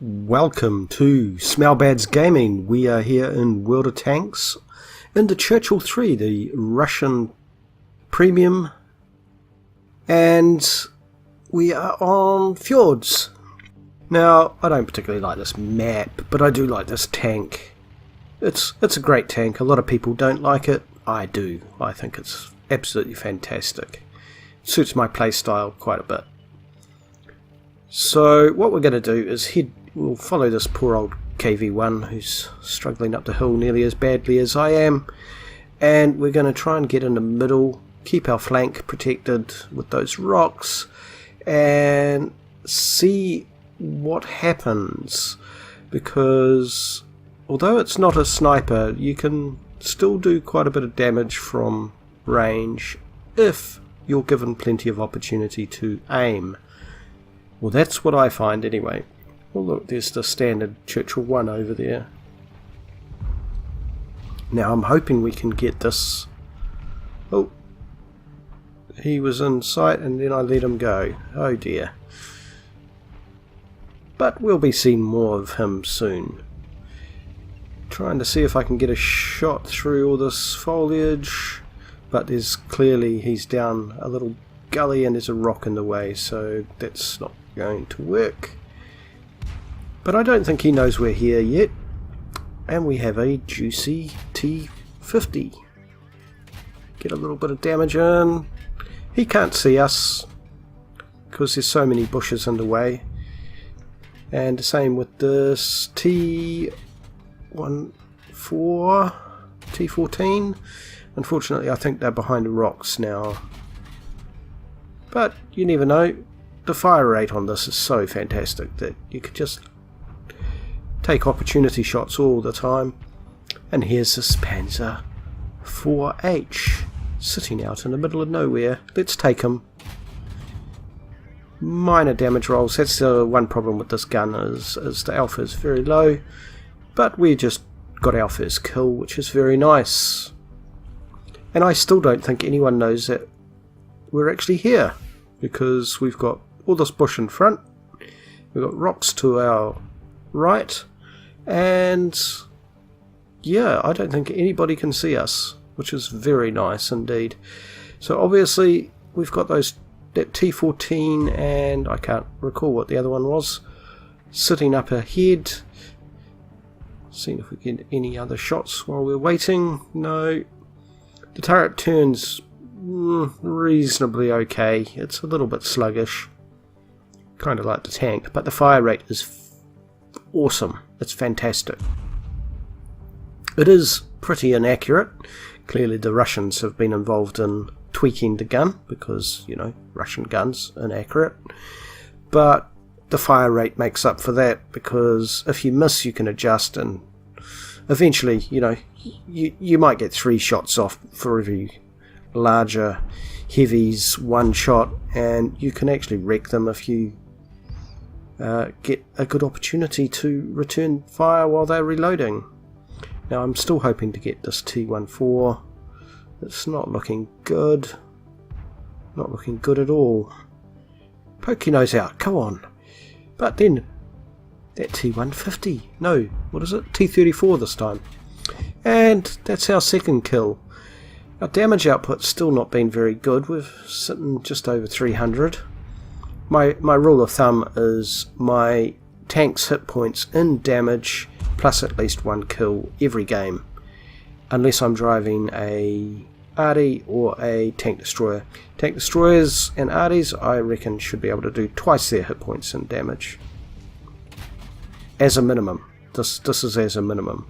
Welcome to Smellbads Gaming. We are here in World of Tanks in the Churchill 3, the Russian premium, and we are on Fjords. Now, I don't particularly like this map, but I do like this tank. It's a great tank. A lot of people don't like it. I do. I think it's absolutely fantastic. It suits my playstyle quite a bit. So what we're going to do is we'll follow this poor old KV-1 who's struggling up the hill nearly as badly as I am, and we're going to try and get in the middle, keep our flank protected with those rocks, and see what happens, because although it's not a sniper, you can still do quite a bit of damage from range if you're given plenty of opportunity to aim. Well, that's what I find anyway. Well, look, there's the standard Churchill 1 over there. Now, I'm hoping we can get this. Oh, he was in sight and then I let him go. Oh dear. But we'll be seeing more of him soon. Trying to see if I can get a shot through all this foliage, but there's clearly, he's down a little gully and there's a rock in the way, so that's not going to work. But I don't think he knows we're here yet, and we have a juicy T50. Get a little bit of damage in. He can't see us because there's so many bushes in the way, and the same with this T14, T14. Unfortunately, I think they're behind the rocks now, but you never know. The fire rate on this is so fantastic that you could just take opportunity shots all the time. And here's this Panzer 4H sitting out in the middle of nowhere. Let's take him. Minor damage rolls. That's the one problem with this gun, is the alpha is very low, but we just got our first kill, which is very nice. And I still don't think anyone knows that we're actually here, because we've got all this bush in front, we've got rocks to our right, and yeah, I don't think anybody can see us, which is very nice indeed. So obviously we've got that T14, and I can't recall what the other one was, sitting up ahead. Seeing if we get any other shots while we're waiting. No. The turret turns reasonably okay. It's a little bit sluggish, kind of like the tank, but the fire rate is awesome. It's fantastic. It is pretty inaccurate. Clearly the Russians have been involved in tweaking the gun, because, you know, Russian guns inaccurate, but the fire rate makes up for that, because if you miss you can adjust, and eventually, you know, you might get 3 shots off for every larger heavies, 1 shot, and you can actually wreck them if you get a good opportunity to return fire while they're reloading. Now I'm still hoping to get this T14. It's not looking good. Not looking good at all. Poke your nose out, come on. But then that T150, no, what is it? T34 this time. And that's our second kill. Our damage output's still not been very good. We're sitting just over 300. My rule of thumb is my tank's hit points in damage plus at least 1 kill every game, unless I'm driving a Arty or a tank destroyer. Tank destroyers and Arties, I reckon, should be able to do twice their hit points in damage. As a minimum. This is as a minimum.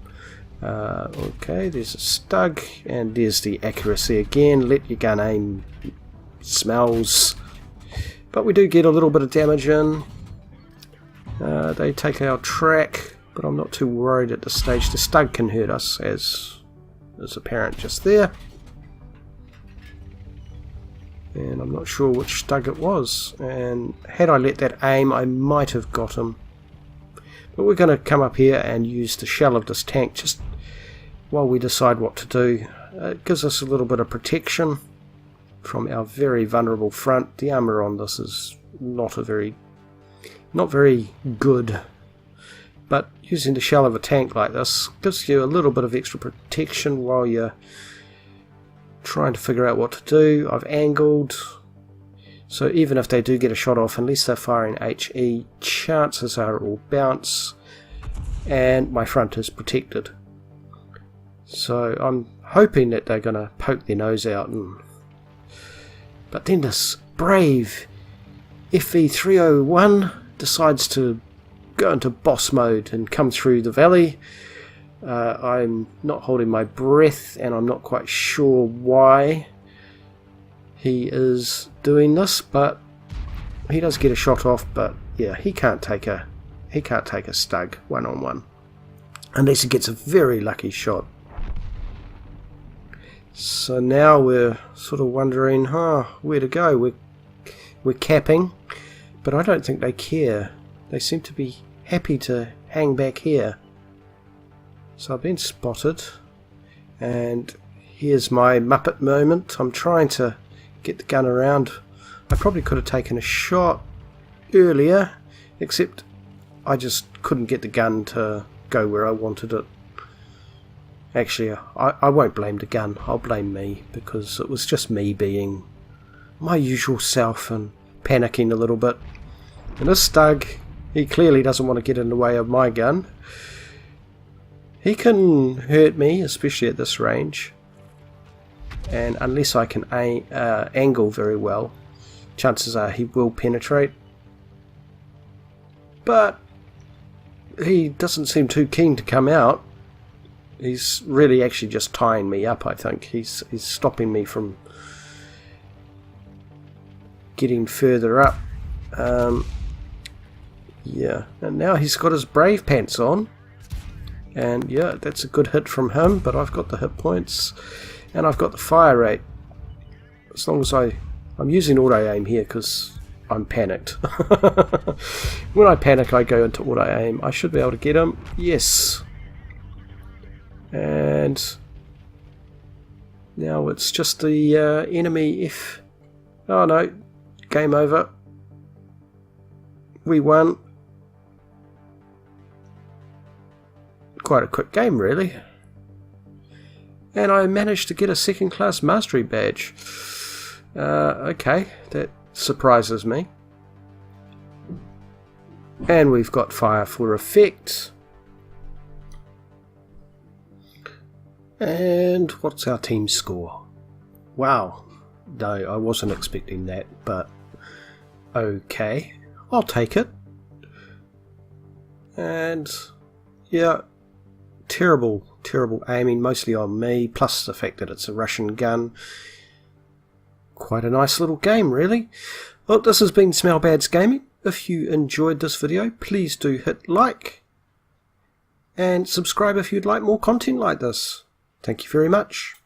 Okay, there's a Stug, and there's the accuracy again. Let your gun aim. Smells. But we do get a little bit of damage in. They take our track, but I'm not too worried at this stage. The Stug can hurt us, as is apparent just there. And I'm not sure which Stug it was. And had I let that aim, I might have got him. But we're going to come up here and use the shell of this tank just while we decide what to do. It gives us a little bit of protection from our very vulnerable front. The armour on this is not very good. But using the shell of a tank like this gives you a little bit of extra protection while you're trying to figure out what to do. I've angled, so even if they do get a shot off, unless they're firing HE, chances are it will bounce, and my front is protected. So I'm hoping that they're going to poke their nose out. But then this brave FV301 decides to go into boss mode and come through the valley. I'm not holding my breath, and I'm not quite sure why he is doing this, but he does get a shot off. But yeah, he can't take a stug one-on-one unless he gets a very lucky shot. So now we're sort of wondering, where to go. We're capping, but I don't think they care. They seem to be happy to hang back here. So I've been spotted, and here's my Muppet moment. I'm trying to get the gun around. I probably could have taken a shot earlier, except I just couldn't get the gun to go where I wanted it. Actually, I won't blame the gun, I'll blame me, because it was just me being my usual self and panicking a little bit. And this Stug, he clearly doesn't want to get in the way of my gun. He can hurt me, especially at this range, and unless I can angle very well, chances are he will penetrate. But he doesn't seem too keen to come out. He's really actually just tying me up, I think. He's stopping me from getting further up. Yeah, and now he's got his brave pants on. And yeah, that's a good hit from him, but I've got the hit points and I've got the fire rate. As long as I'm using auto aim here because I'm panicked. When I panic, I go into auto aim. I should be able to get him. Yes. And now it's just the enemy F. Oh no, game over. We won. Quite a quick game, really. And I managed to get a second class mastery badge. Okay, that surprises me. And we've got fire for effect. And what's our team score? Wow, no, I wasn't expecting that, but okay, I'll take it. And yeah, terrible aiming, mostly on me, plus the fact that it's a Russian gun. Quite a nice little game, really. Well, this has been Smellbads Gaming. If you enjoyed this video, please do hit like and subscribe if you'd like more content like this. Thank you very much.